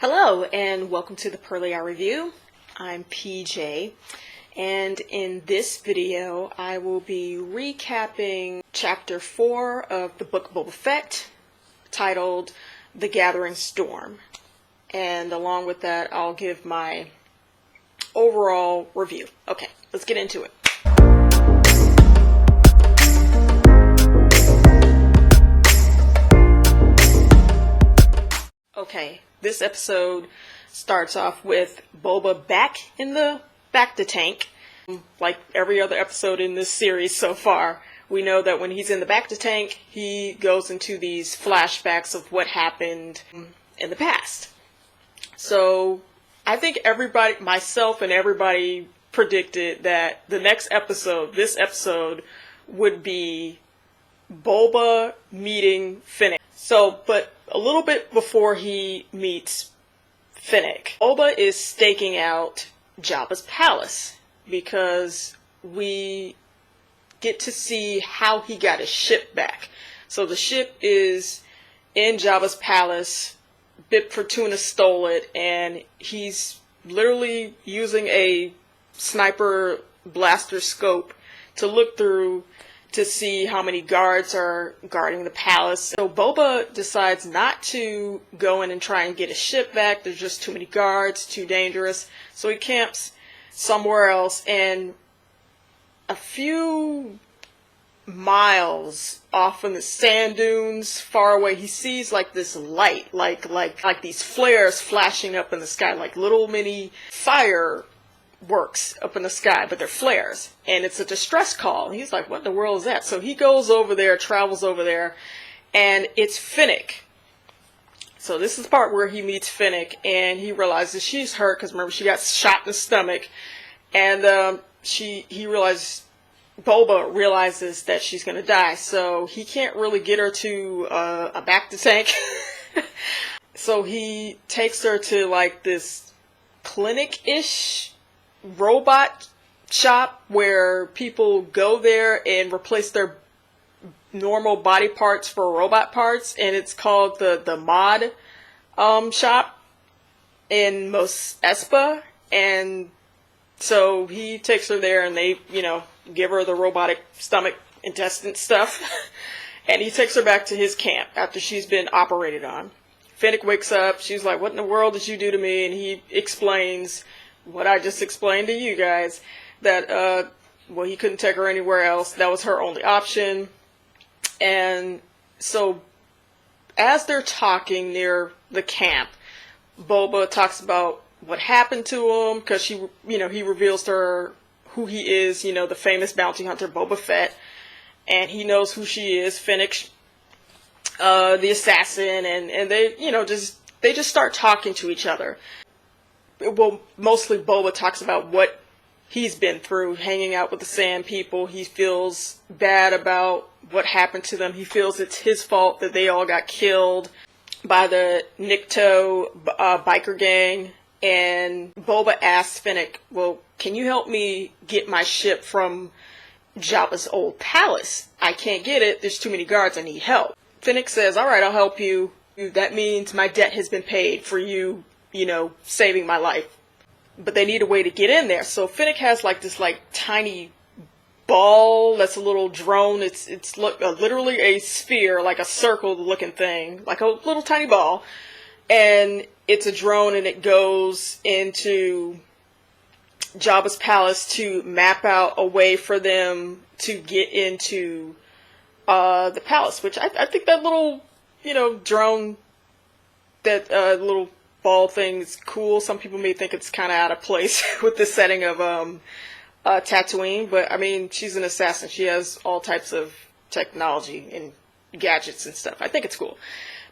Hello and welcome to the Pearlie Review. I'm PJ, and in this video I will be recapping Chapter 4 of the Book of Boba Fett, titled The Gathering Storm. And along with that I'll give my overall review. Okay, let's get into it. Okay, this episode starts off with Boba back in the back-to-tank. Like every other episode in this series so far, we know that when he's in the back-to-tank, he goes into these flashbacks of what happened in the past. So, I think everybody, myself and everybody, predicted that the next episode, this episode, would be Boba meeting Finnick. So, but a little bit before he meets Finnick, Boba is staking out Jabba's palace because we get to see how he got his ship back. So the ship is in Jabba's palace. Bib Fortuna stole it, and he's literally using a sniper blaster scope to look through to see how many guards are guarding the palace. So Boba decides not to go in and try and get his ship back. There's just too many guards, too dangerous. So he camps somewhere else, and a few miles off in the sand dunes far away, he sees like this light, like these flares flashing up in the sky, like little mini fireworks up in the sky, but they're flares, and it's a distress call. And he's like, what in the world is that? So he goes over there, travels over there, and it's Finnick. So this is the part where he meets Finnick, and he realizes she's hurt, because remember, she got shot in the stomach, and Boba realizes that she's going to die, so he can't really get her to a back-to-tank. So he takes her to like this clinic-ish robot shop where people go there and replace their normal body parts for robot parts, and it's called the mod shop in Mos Espa. And so he takes her there, and they give her the robotic stomach intestine stuff and he takes her back to his camp after she's been operated on. Finnick wakes up. She's like, what in the world did you do to me? And he explains what I just explained to you guys, that he couldn't take her anywhere else. That was her only option. And so as they're talking near the camp, Boba talks about what happened to him, because he reveals to her who he is, the famous bounty hunter Boba Fett, and he knows who she is, Finnick, the assassin, and they just start talking to each other. Well, mostly Boba talks about what he's been through, hanging out with the Sand People. He feels bad about what happened to them. He feels it's his fault that they all got killed by the Nikto biker gang. And Boba asks Finnick, well, can you help me get my ship from Jabba's old palace? I can't get it. There's too many guards. I need help. Finnick says, all right, I'll help you. That means my debt has been paid for you, saving my life. But they need a way to get in there. So Finnick has like this tiny ball that's a little drone. It's literally a sphere, like a circle looking thing, like a little tiny ball. And it's a drone, and it goes into Jabba's palace to map out a way for them to get into the palace, which I think that little, drone, that little ball thing is cool. Some people may think it's kind of out of place with the setting of Tatooine, but I mean, she's an assassin. She has all types of technology and gadgets and stuff. I think it's cool.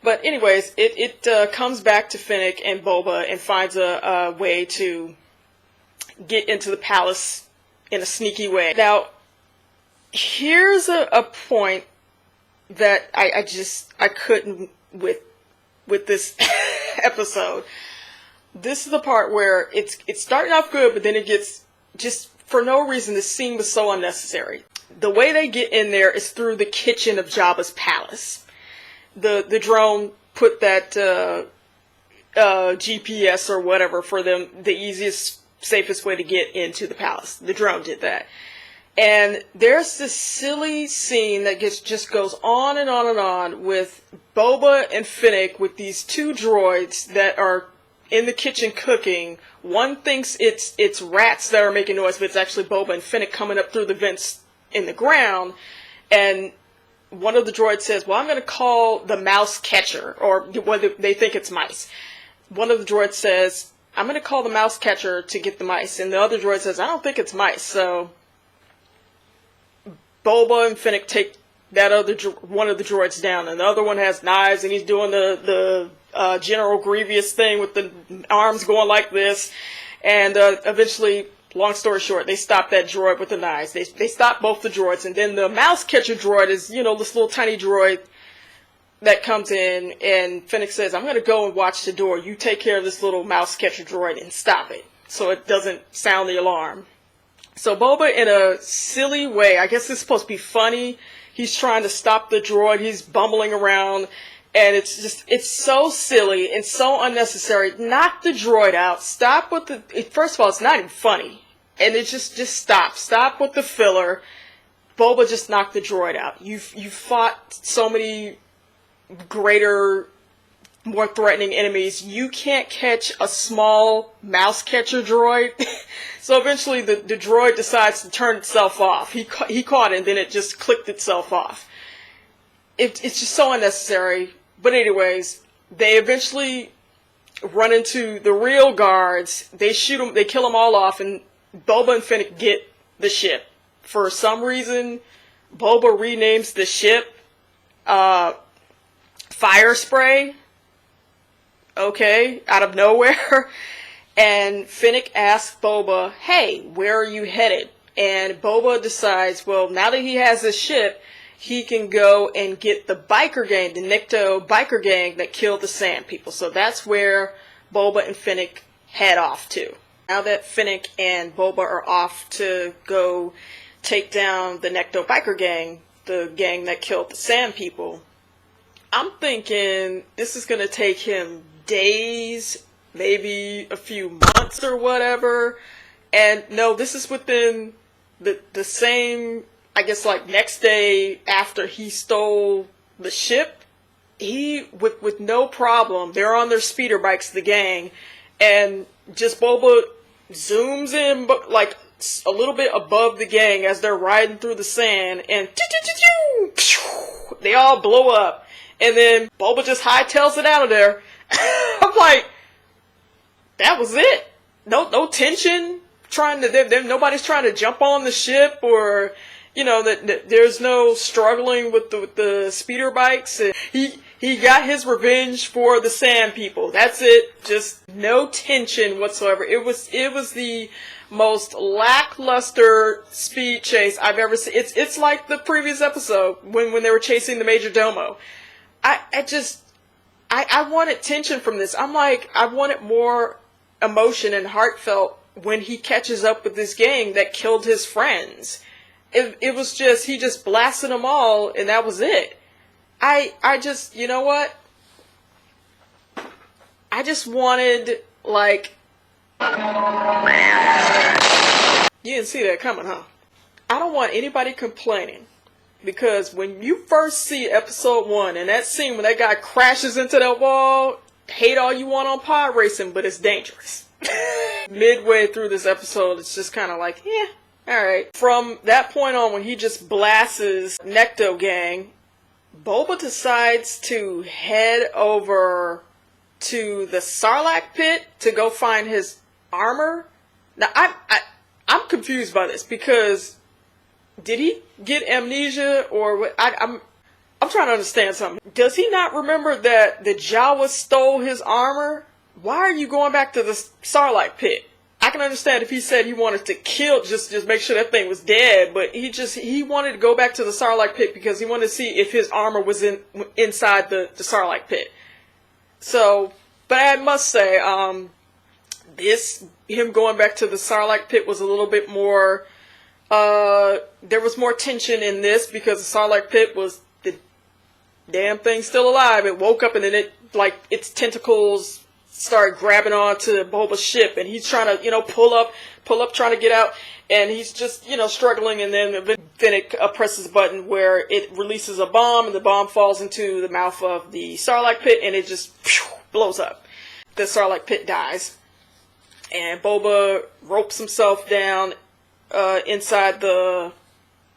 But anyways, it comes back to Finnick and Boba and finds a way to get into the palace in a sneaky way. Now, here's a point that I couldn't with this episode. This is the part where it's starting off good, but then it gets, just for no reason, this scene was so unnecessary. The way they get in there is through the kitchen of Jabba's palace. The drone put that GPS or whatever for them, the easiest, safest way to get into the palace. The drone did that. And there's this silly scene that just goes on and on and on with Boba and Finnick with these two droids that are in the kitchen cooking. One thinks it's rats that are making noise, but it's actually Boba and Finnick coming up through the vents in the ground. And one of the droids says, well, I'm going to call the mouse catcher, or whether they think it's mice. One of the droids says, I'm going to call the mouse catcher to get the mice. And the other droid says, I don't think it's mice. So Boba and Finnick take that one of the droids down, and the other one has knives, and he's doing the General Grievous thing with the arms going like this, and eventually, long story short, they stop that droid with the knives. They stop both the droids, and then the mouse catcher droid is, this little tiny droid that comes in, and Finnick says, I'm going to go and watch the door. You take care of this little mouse catcher droid and stop it, so it doesn't sound the alarm. So Boba, in a silly way, I guess it's supposed to be funny, he's trying to stop the droid, he's bumbling around, and it's so silly and so unnecessary. Knock the droid out, stop with first of all, it's not even funny, and it just stop with the filler. Boba just knocked the droid out. You fought so many greater, more threatening enemies. You can't catch a small mouse catcher droid. So eventually the droid decides to turn itself off. He caught it, and then it just clicked itself off. It's just so unnecessary. But anyways, they eventually run into the real guards. They shoot them, they kill them all off, and Boba and Finnick get the ship. For some reason, Boba renames the ship Fire Spray. Okay, out of nowhere. And Finnick asks Boba, hey, where are you headed? And Boba decides, well, now that he has this ship, he can go and get the biker gang, the Nikto biker gang that killed the Sand People. So that's where Boba and Finnick head off to. Now that Finnick and Boba are off to go take down the Nikto biker gang, the gang that killed the Sand People, I'm thinking this is going to take him days, maybe a few months or whatever. And no, this is within the same, I guess, like next day after he stole the ship. He, with no problem, they're on their speeder bikes, the gang, and just Boba zooms in, but like a little bit above the gang as they're riding through the sand, and they all blow up. And then Boba just hightails it out of there. I'm like, that was it. No tension. Nobody's trying to jump on the ship, or that there's no struggling with the speeder bikes. He got his revenge for the Sand People. That's it. Just no tension whatsoever. It was the most lackluster speed chase I've ever seen. It's like the previous episode when they were chasing the Major Domo. I wanted tension from this. I'm like, I wanted more emotion and heartfelt when he catches up with this gang that killed his friends. It was just, he just blasted them all, and that was it. I just, you know what? I just wanted, like... You didn't see that coming, huh? I don't want anybody complaining. Because when you first see episode 1, and that scene when that guy crashes into that wall, hate all you want on pod racing, but it's dangerous. Midway through this episode, it's just kind of like, yeah, alright. From that point on, when he just blasts Nikto gang, Boba decides to head over to the Sarlacc pit to go find his armor. Now, I'm confused by this, because did he get amnesia, or what? I'm trying to understand something. Does he not remember that the Jawas stole his armor? Why are you going back to the Sarlacc pit? I can understand if he said he wanted to kill, just make sure that thing was dead, but he wanted to go back to the Sarlacc pit because he wanted to see if his armor was inside the Sarlacc pit. So, but I must say, him going back to the Sarlacc pit was a little bit more, there was more tension in this, because the Sarlacc pit was, the damn thing still alive. It woke up, and then its tentacles start grabbing onto Boba's ship, and he's trying to, pull up, trying to get out, and he's just, struggling, and then Finnick presses a button where it releases a bomb, and the bomb falls into the mouth of the Sarlacc pit, and it just blows up. The Sarlacc pit dies, and Boba ropes himself down inside the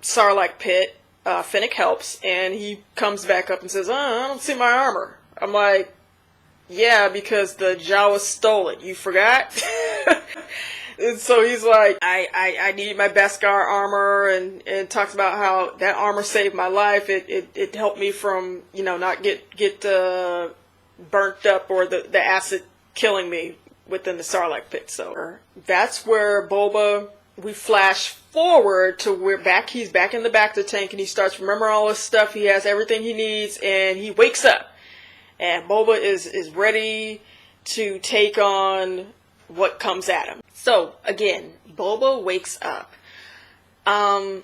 Sarlacc pit. Finnick helps, and he comes back up and says, I don't see my armor. I'm like, yeah, because the Jawas stole it. You forgot? And so he's like, I need my Beskar armor, and talks about how that armor saved my life. It helped me from, not get burnt up or the acid killing me within the Sarlacc pit. So that's where Boba, we flash forward to where he's back in the Bacta tank, and he starts remembering all this stuff. He has everything he needs, and he wakes up. And Boba is ready to take on what comes at him. So, again, Boba wakes up. Now,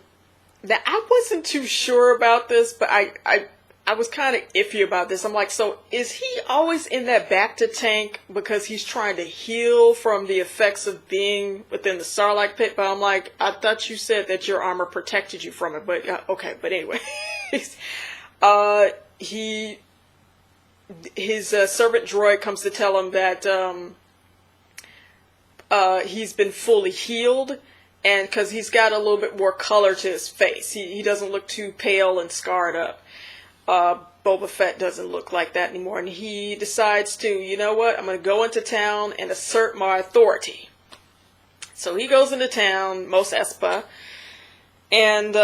I wasn't too sure about this, but I was kind of iffy about this. I'm like, so is he always in that Bacta tank because he's trying to heal from the effects of being within the Sarlacc pit? But I'm like, I thought you said that your armor protected you from it. But, okay, but anyway. His servant droid comes to tell him that he's been fully healed, and because he's got a little bit more color to his face. He doesn't look too pale and scarred up. Boba Fett doesn't look like that anymore, and he decides to, you know what, I'm going to go into town and assert my authority. So he goes into town, Mos Espa, and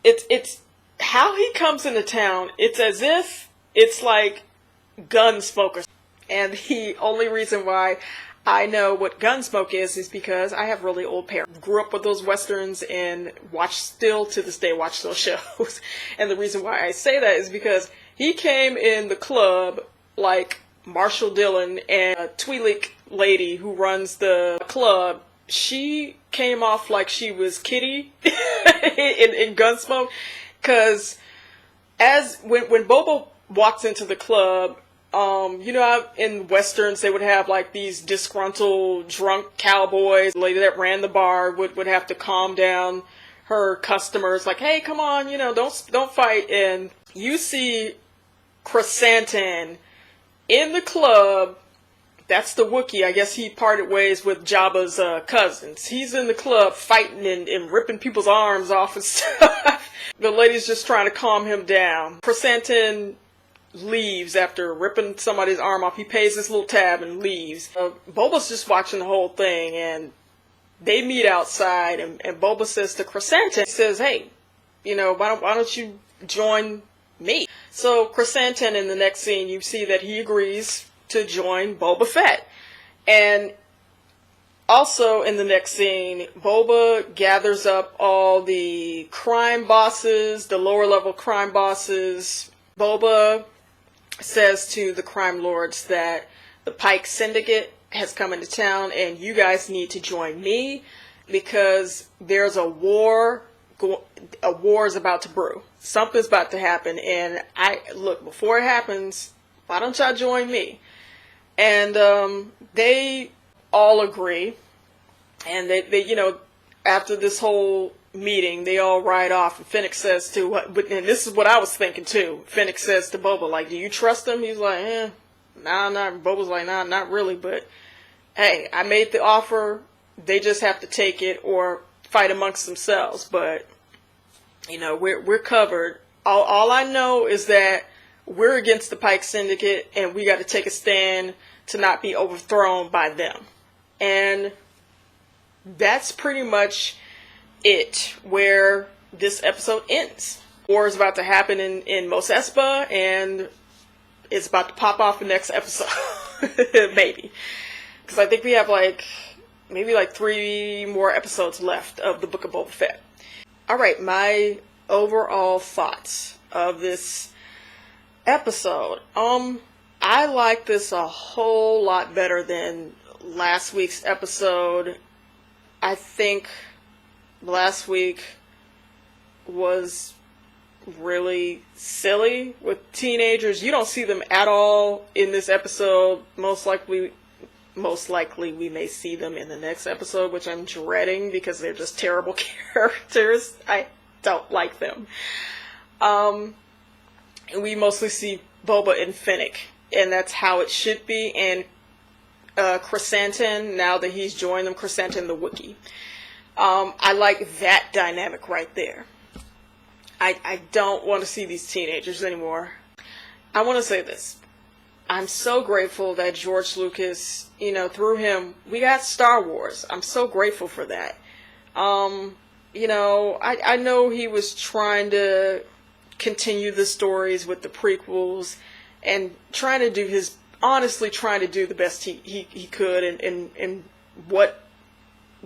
it's how he comes into town, it's as if it's like Gunsmoke. And the only reason why I know what Gunsmoke is because I have really old parents. Grew up with those westerns and still to this day watch those shows. And the reason why I say that is because he came in the club like Marshall Dillon, and a Twi'lek lady who runs the club, she came off like she was Kitty in Gunsmoke. Because when Boba walks into the club, how in westerns they would have like these disgruntled drunk cowboys. The lady that ran the bar would have to calm down her customers, like, hey, come on, don't fight. And you see Chrysanthemum in the club. That's the Wookiee. I guess he parted ways with Jabba's cousins. He's in the club fighting and ripping people's arms off and stuff. The lady's just trying to calm him down. Chrysanthemum leaves after ripping somebody's arm off. He pays his little tab and leaves. Boba's just watching the whole thing, and they meet outside, and Boba says to Chrysanthemum, he says, hey, why don't you join me? So Chrysanthemum, in the next scene, you see that he agrees to join Boba Fett. And also in the next scene, Boba gathers up all the crime bosses, the lower level crime bosses. Boba says to the crime lords that the Pike Syndicate has come into town and you guys need to join me because there's a war is about to brew. Something's about to happen, and before it happens, why don't y'all join me? And they all agree, and they after this whole meeting, they all ride off, and Finnick says and this is what I was thinking too, Finnick says to Boba, like, do you trust him? He's like, nah, Boba's like, nah, not really, but hey, I made the offer, they just have to take it or fight amongst themselves, but we're covered. All I know is that we're against the Pike Syndicate, and we got to take a stand to not be overthrown by them. And that's pretty much it, where this episode ends. War is about to happen in Mos Espa, and it's about to pop off the next episode. Maybe. Because I think we have maybe 3 more episodes left of the Book of Boba Fett. Alright, my overall thoughts of this episode. I like this a whole lot better than last week's episode. I think last week was really silly with teenagers. You don't see them at all in this episode. Most likely we may see them in the next episode, which I'm dreading because they're just terrible characters. I don't like them. And we mostly see Boba and Finnick, and that's how it should be. And Chrysanthemum, now that he's joined them, Chrysanthemum the Wookiee. I like that dynamic right there. I don't want to see these teenagers anymore. I want to say this. I'm so grateful that George Lucas, through him, we got Star Wars. I'm so grateful for that. I know he was trying to continue the stories with the prequels and trying to do the best he could and what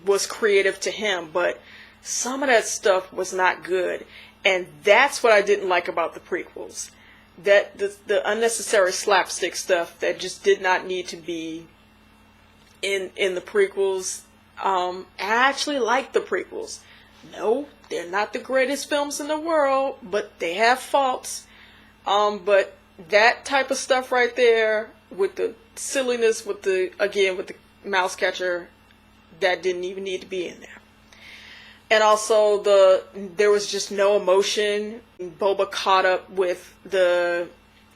was creative to him, but some of that stuff was not good. And that's what I didn't like about the prequels. That the unnecessary slapstick stuff that just did not need to be in the prequels. I actually like the prequels. No, they're not the greatest films in the world, but they have faults. But that type of stuff right there, with the silliness, with the mouse catcher, that didn't even need to be in there. And also there was just no emotion. Boba caught up with the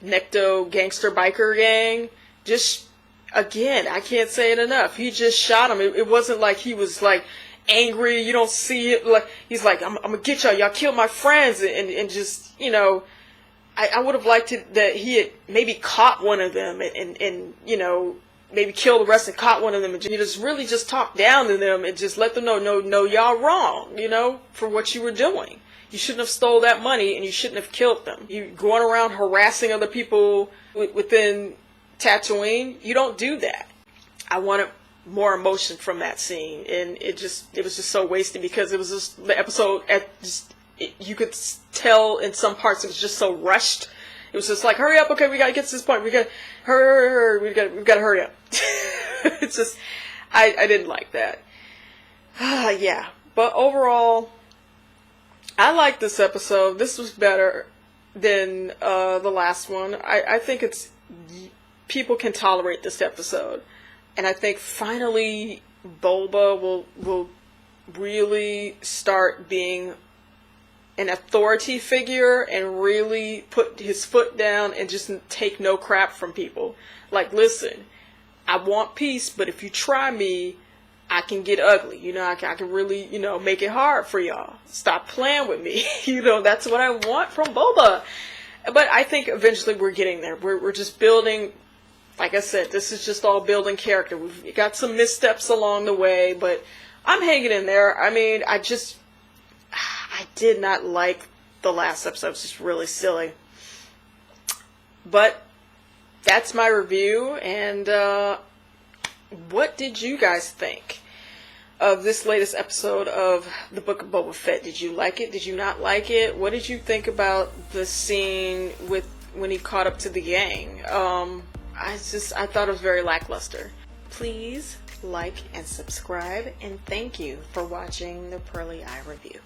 Necto gangster biker gang. Just, again, I can't say it enough. He just shot him. It wasn't like he was like angry. You don't see it. Like, he's like, I'm gonna get y'all. Y'all killed my friends. And just, I would have liked it that he had maybe caught one of them and maybe kill the rest and caught one of them and just really just talk down to them and just let them know, no, y'all wrong, for what you were doing. You shouldn't have stole that money and you shouldn't have killed them. You going around harassing other people within Tatooine, you don't do that. I wanted more emotion from that scene, and it was just so wasted because it was just the episode you could tell in some parts it was just so rushed. It was just like, hurry up, okay, we gotta get to this point. We gotta hurry, we gotta hurry up. It's just, I didn't like that. Yeah, but overall, I like this episode. This was better than the last one. I think people can tolerate this episode, and I think finally Boba will really start being an authority figure and really put his foot down and just take no crap from people. Like, listen, I want peace, but if you try me, I can get ugly. I can really, make it hard for y'all. Stop playing with me. That's what I want from Boba. But I think eventually we're getting there. We're just building, like I said, this is just all building character. We've got some missteps along the way, but I'm hanging in there. I mean, I did not like the last episode. It was just really silly. But that's my review. And what did you guys think of this latest episode of the Book of Boba Fett? Did you like it? Did you not like it? What did you think about the scene when he caught up to the gang? I thought it was very lackluster. Please like and subscribe, and thank you for watching the Pearlie Eye Review.